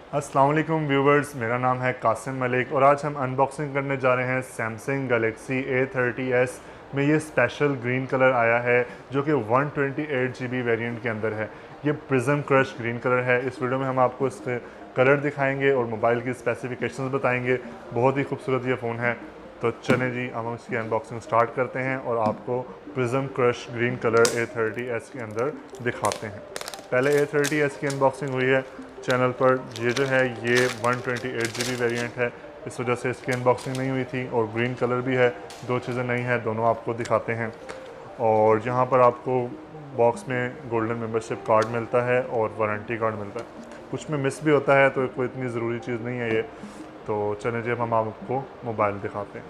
अस्सलाम वालेकुम व्यूवर्स, मेरा नाम है कासिम मलिक और आज हम अनबॉक्सिंग करने जा रहे हैं सैमसंग गैलेक्सी A30s में ये स्पेशल ग्रीन कलर आया है जो कि 128 GB वेरिएंट के अंदर है। ये प्रिज्म क्रश ग्रीन कलर है। इस वीडियो में हम आपको इसके कलर दिखाएंगे और मोबाइल की स्पेसिफिकेशंस बताएंगे। बहुत ही खूबसूरत ये फ़ोन है। तो चलें जी, हम इसकी अनबॉक्सिंग स्टार्ट करते हैं और आपको prism crush green colour A30s के अंदर दिखाते हैं। पहले A30s की अनबॉक्सिंग हुई है चैनल पर। ये जो है ये 128 GB वेरिएंट है, इस वजह से इसकी अनबॉक्सिंग नहीं हुई थी। और ग्रीन कलर भी है, दो चीज़ें नहीं है, दोनों आपको दिखाते हैं। और यहाँ पर आपको बॉक्स में गोल्डन मेंबरशिप कार्ड मिलता है और वारंटी कार्ड मिलता है। कुछ में मिस भी होता है तो कोई इतनी ज़रूरी चीज़ नहीं है ये। तो चलें जब हम आपको मोबाइल दिखाते हैं।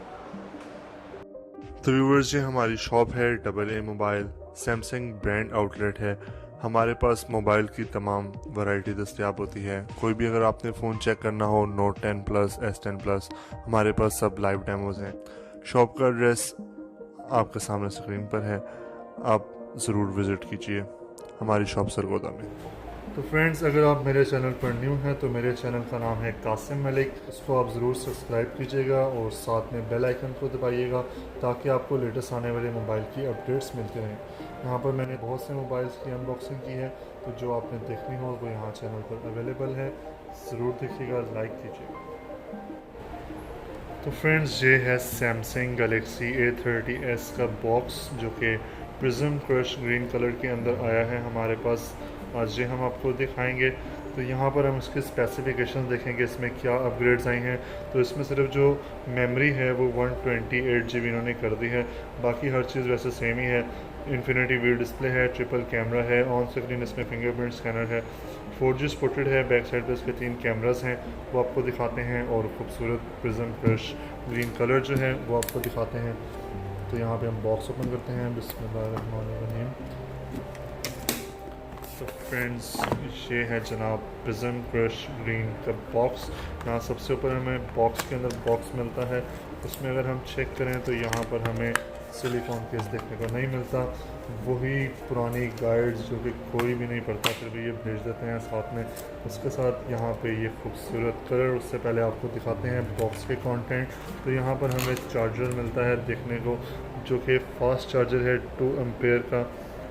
तो व्यूवर्स, ये हमारी शॉप है AA mobile, Samsung brand outlet है। हमारे पास मोबाइल की तमाम वैरायटी दस्तियाब होती है। कोई भी अगर आपने फ़ोन चेक करना हो, Note 10 प्लस, S10 प्लस, हमारे पास सब लाइव डेमोज़ हैं। शॉप का एड्रेस आपके सामने स्क्रीन पर है, आप ज़रूर विज़िट कीजिए हमारी शॉप सरगोदा में। तो फ्रेंड्स, अगर आप मेरे चैनल पर न्यू हैं तो मेरे चैनल का नाम है कासिम मलिक। इसको आप ज़रूर सब्सक्राइब कीजिएगा और साथ में बेल आइकन को दबाइएगा ताकि आपको लेटेस्ट आने वाले मोबाइल की अपडेट्स मिलती रहें। यहाँ पर मैंने बहुत से मोबाइल्स की अनबॉक्सिंग की है, तो जो आपने देखनी हो वो यहाँ चैनल पर अवेलेबल है। ज़रूर देखिएगा, लाइक कीजिएगा। तो फ्रेंड्स, ये है सैमसंग गैलेक्सी A30s का बॉक्स जो कि प्रिज्म क्रश ग्रीन कलर के अंदर आया है हमारे पास। आज ये हम आपको दिखाएंगे। तो यहाँ पर हम इसके स्पेसिफिकेशन देखेंगे, इसमें क्या अपग्रेड्स आई हैं। तो इसमें सिर्फ जो मेमोरी है वो 128 GB इन्होंने कर दी है, बाकी हर चीज़ वैसे सेम ही है। इन्फिनिटी व्यू डिस्प्ले है, ट्रिपल कैमरा है, ऑन स्क्रीन इसमें फिंगरप्रिंट स्कैनर है, 4G सपोर्टेड है, बैक साइड पे इसके 3 कैमरास हैं, वो आपको दिखाते हैं। और खूबसूरत प्रिज्म क्रश ग्रीन कलर जो है वो आपको दिखाते हैं। तो यहाँ पे हम बॉक्स ओपन करते हैं, बिस्मिल्लाहिर्रहमानिर्रहीम। तो फ्रेंड्स, ये है जनाब प्रिज्म क्रश ग्रीन का बॉक्स। यहाँ सबसे ऊपर हमें बॉक्स के अंदर बॉक्स मिलता है। उसमें अगर हम चेक करें तो यहाँ पर हमें सिलिकॉन केस देखने को नहीं मिलता। वही पुरानी गाइड्स जो कि कोई भी नहीं पढ़ता फिर भी ये भेज देते हैं साथ में। उसके साथ यहाँ पे ये खूबसूरत कलर। उससे पहले आपको दिखाते हैं बॉक्स के कंटेंट। तो यहाँ पर हमें चार्जर मिलता है देखने को, जो कि फास्ट चार्जर है 2 एम्पेयर का।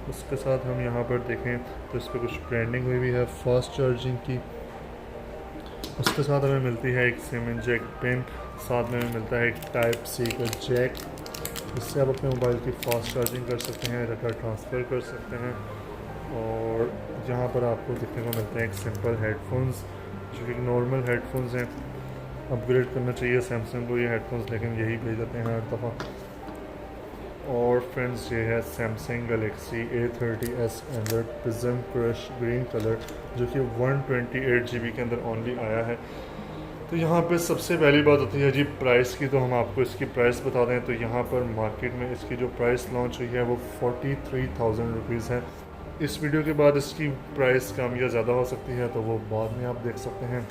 उसके साथ हम यहाँ पर देखें तो इस पर कुछ ब्रांडिंग हुई भी है फास्ट चार्जिंग की। उसके साथ हमें मिलती है एक सिम इंजेक्ट पिन, साथ में हमें मिलता है एक Type-C का जैक, जिससे आप अपने मोबाइल की फास्ट चार्जिंग कर सकते हैं, डाटा ट्रांसफ़र कर सकते हैं। और यहाँ पर आपको देखने को मिलते हैं एक सिंपल हेडफोन्स, जो कि नॉर्मल हेडफोन्स हैं। अपग्रेड करना चाहिए सैमसंग को ये हेडफोन्स, लेकिन यही भेज देते हैं हर दफ़ा। और फ्रेंड्स, ये है सैमसंग गैलेक्सी A30s अंदर प्रिज्म क्रश ग्रीन कलर, जो कि 128 GB के अंदर ओनली आया है। तो यहाँ पे सबसे पहली बात होती है जी प्राइस की। तो हम आपको इसकी प्राइस बता दें तो यहाँ पर मार्केट में इसकी जो प्राइस लॉन्च हुई है वो 43,000 रुपीज़ है। इस वीडियो के बाद इसकी प्राइस कम या ज़्यादा हो सकती है, तो वो बाद में आप देख सकते हैं।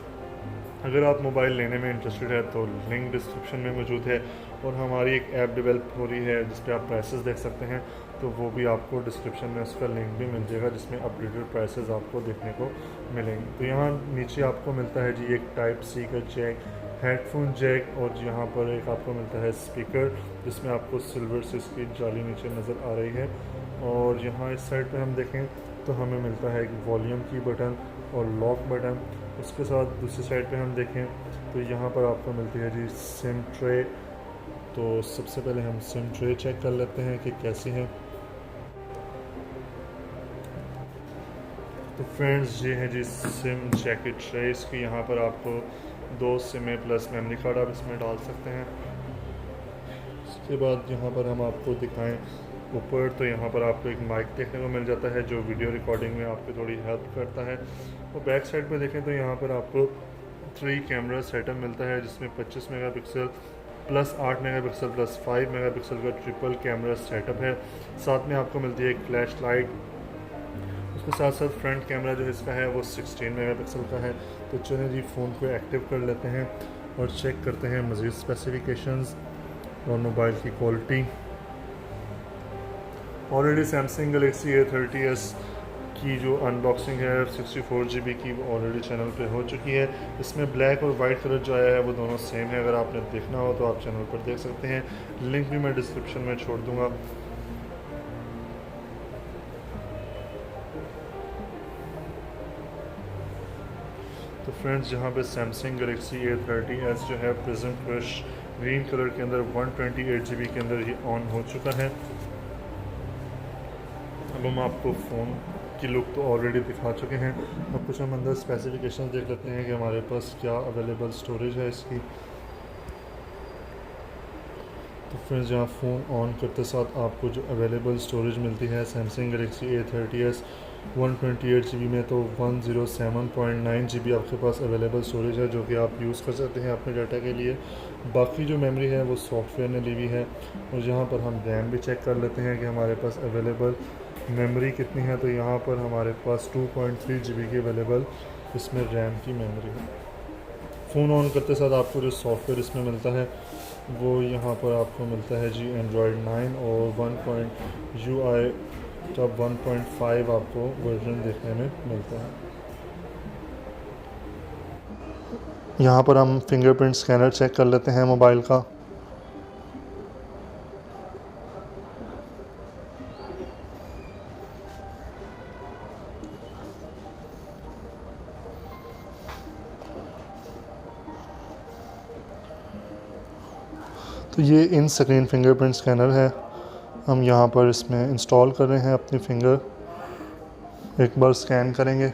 अगर आप मोबाइल लेने में इंटरेस्टेड है तो लिंक डिस्क्रिप्शन में मौजूद है। और हमारी एक ऐप डेवलप हो रही है जिस पर आप प्राइसेस देख सकते हैं, तो वो भी आपको डिस्क्रिप्शन में उसका लिंक भी मिल जाएगा, जिसमें अपडेटेड प्राइसेस आपको देखने को मिलेंगे। तो यहाँ नीचे आपको मिलता है जी एक Type-C का जैक, हेडफोन जैक, और यहाँ पर एक आपको मिलता है स्पीकर, जिसमें आपको सिल्वर से इसकी जाली नीचे नज़र आ रही है। और यहाँ इस साइड पर हम देखें तो हमें मिलता है एक वॉल्यूम की बटन और लॉक बटन। उसके साथ दूसरी साइड पे हम देखें तो यहाँ पर आपको मिलती है जी सिम ट्रे। तो सबसे पहले हम सिम ट्रे चेक कर लेते हैं कि कैसी है। तो फ्रेंड्स, ये है जी सिम जैकेट ट्रे। इसकी यहाँ पर आपको 2 सिमें प्लस मेमोरी कार्ड आप इसमें डाल सकते हैं। उसके बाद यहाँ पर हम आपको दिखाएं ऊपर, तो यहाँ पर आपको एक माइक देखने को मिल जाता है जो वीडियो रिकॉर्डिंग में आपकी थोड़ी हेल्प करता है। और बैक साइड पे देखें तो यहाँ पर आपको 3 कैमरा सेटअप मिलता है, जिसमें 25 megapixel plus 8 megapixel plus 5 megapixel का ट्रिपल कैमरा सेटअप है। साथ में आपको मिलती है एक फ्लैश लाइट। उसके साथ साथ फ्रंट कैमरा जो इसका है वो 16 मेगापिक्सल का है। तो चलिए जी फ़ोन को एक्टिव कर लेते हैं और चेक करते हैं मज़ीद स्पेसिफिकेशंस और मोबाइल की quality. Already Samsung Galaxy A30s की जो अनबॉक्सिंग है 64 GB की वो ऑलरेडी चैनल पे हो चुकी है। इसमें ब्लैक और वाइट कलर जो आया है वो दोनों सेम है। अगर आपने देखना हो तो आप चैनल पर देख सकते हैं, लिंक भी मैं डिस्क्रिप्शन में छोड़ दूँगा। तो फ्रेंड्स, यहाँ पे सैमसंग गैलेक्सी A30s जो है प्रिज्म क्रश ग्रीन कलर के अंदर 128 GB के अंदर ये ऑन हो चुका है। अब हम आपको फ़ोन की लुक तो ऑलरेडी दिखा चुके हैं। अब कुछ हम अंदर स्पेसिफिकेशन देख लेते हैं कि हमारे पास क्या अवेलेबल स्टोरेज है इसकी। तो फ्रेंड्स, यहाँ फ़ोन ऑन करते साथ आपको जो अवेलेबल स्टोरेज मिलती है सैमसंग गैलेक्सी A30s 128 GB में, तो 107.9 GB आपके पास अवेलेबल स्टोरेज है, जो कि आप यूज़ कर सकते हैं अपने डाटा के लिए। बाकी जो मेमोरी है वो सॉफ्टवेयर ने ली हुई है। और यहाँ पर हम रैम भी चेक कर लेते हैं कि हमारे पास अवेलेबल मेमोरी कितनी है। तो यहाँ पर हमारे पास 2.3 GB की अवेलेबल इसमें रैम की मेमोरी है। फ़ोन ऑन करते साथ आपको जो सॉफ्टवेयर इसमें मिलता है वो यहाँ पर आपको मिलता है जी एंड्रॉयड 9 और UI का 1.5 आपको वर्जन देखने में मिलता है। यहाँ पर हम फिंगरप्रिंट स्कैनर चेक कर लेते हैं मोबाइल का। तो ये इन स्क्रीन फिंगरप्रिंट स्कैनर है। हम यहाँ पर इसमें इंस्टॉल कर रहे हैं अपनी फिंगर। एक बार स्कैन करेंगे।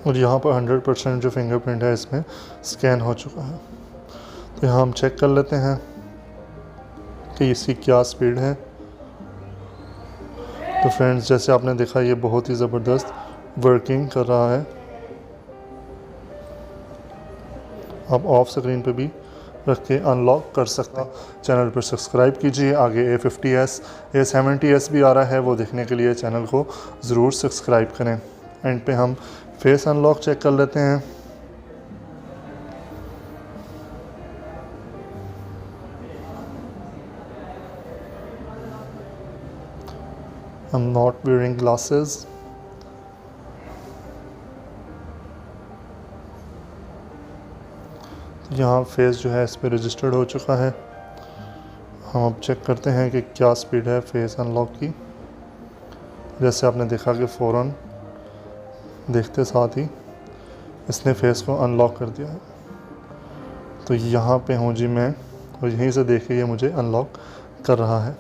और यहाँ पर 100% जो फिंगरप्रिंट है इसमें स्कैन हो चुका है। तो यहाँ हम चेक कर लेते हैं कि इसकी क्या स्पीड है। तो फ्रेंड्स, जैसे आपने देखा ये बहुत ही ज़बरदस्त वर्किंग कर रहा है। आप ऑफ स्क्रीन पे भी रख के अनलॉक कर सकते हैं। चैनल पर सब्सक्राइब कीजिए। आगे A50s A70s भी आ रहा है, वो देखने के लिए चैनल को ज़रूर सब्सक्राइब करें। एंड पे हम फेस अनलॉक चेक कर लेते हैं। I'm not wearing glasses. यहाँ फेस जो है इस पर रजिस्टर्ड हो चुका है। हम अब चेक करते हैं कि क्या स्पीड है फेस अनलॉक की। जैसे आपने देखा कि फ़ौरन देखते साथ ही इसने फेस को अनलॉक कर दिया है। तो यहाँ पे हूँ जी मैं, और यहीं से देख के ये मुझे अनलॉक कर रहा है।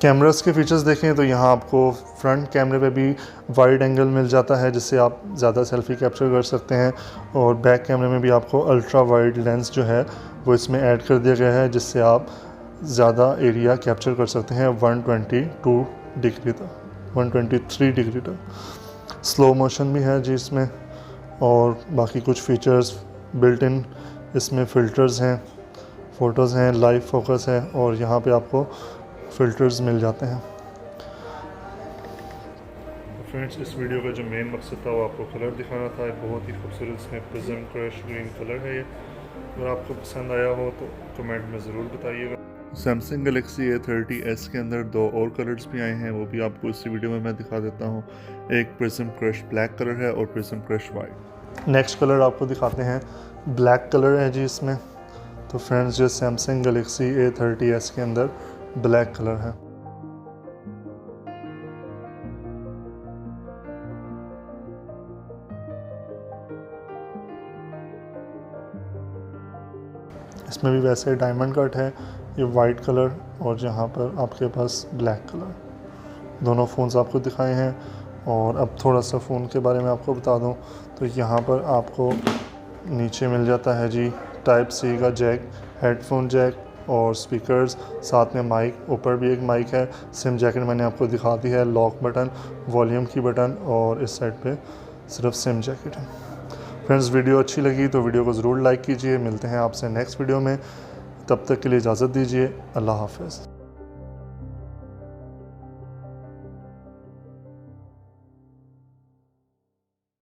कैमरास के फीचर्स देखें तो यहाँ आपको फ्रंट कैमरे पे भी वाइड एंगल मिल जाता है, जिससे आप ज़्यादा सेल्फ़ी कैप्चर कर सकते हैं। और बैक कैमरे में भी आपको अल्ट्रा वाइड लेंस जो है वो इसमें ऐड कर दिया गया है, जिससे आप ज़्यादा एरिया कैप्चर कर सकते हैं 122 डिग्री तक, 123 डिग्री तक। स्लो मोशन भी है जी इसमें। और बाकी कुछ फ़ीचर्स बिल्ट इन इसमें फ़िल्टर्स हैं, फ़ोटोज़ हैं, लाइव फोकस है, और यहाँ पे आपको फ़िल्टर्स मिल जाते हैं। फ्रेंड्स, इस वीडियो का जो मेन मकसद था वो आपको कलर दिखाना था। बहुत ही खूबसूरत इसमें प्रिज्म क्रश ग्रीन कलर है ये। अगर आपको पसंद आया हो तो कमेंट में ज़रूर बताइएगा। सैमसंग गैलेक्सी A30s के अंदर दो और कलर्स भी आए हैं, वो भी आपको इसी वीडियो में मैं दिखा देता हूँ। एक प्रिज्म क्रश ब्लैक कलर है और prism crush white. Next colour आपको दिखाते हैं, ब्लैक कलर है जी इसमें। तो फ्रेंड्स, जो सैमसंग गैलेक्सी A30s के अंदर ब्लैक कलर है। इसमें भी वैसे डायमंड कट है, ये वाइट कलर, और जहाँ पर आपके पास ब्लैक कलर। दोनों फ़ोन्स आपको दिखाए हैं। और अब थोड़ा सा फ़ोन के बारे में आपको बता दूं, तो यहाँ पर आपको नीचे मिल जाता है जी Type-C का जैक, हेडफोन जैक और स्पीकर्स, साथ में माइक, ऊपर भी एक माइक है। सिम जैकेट मैंने आपको दिखा दी है, लॉक बटन, वॉल्यूम की बटन, और इस साइड पे सिर्फ सिम जैकेट है। फ्रेंड्स, वीडियो अच्छी लगी तो वीडियो को ज़रूर लाइक कीजिए। मिलते हैं आपसे नेक्स्ट वीडियो में, तब तक के लिए इजाज़त दीजिए। अल्लाह हाफ़िज़।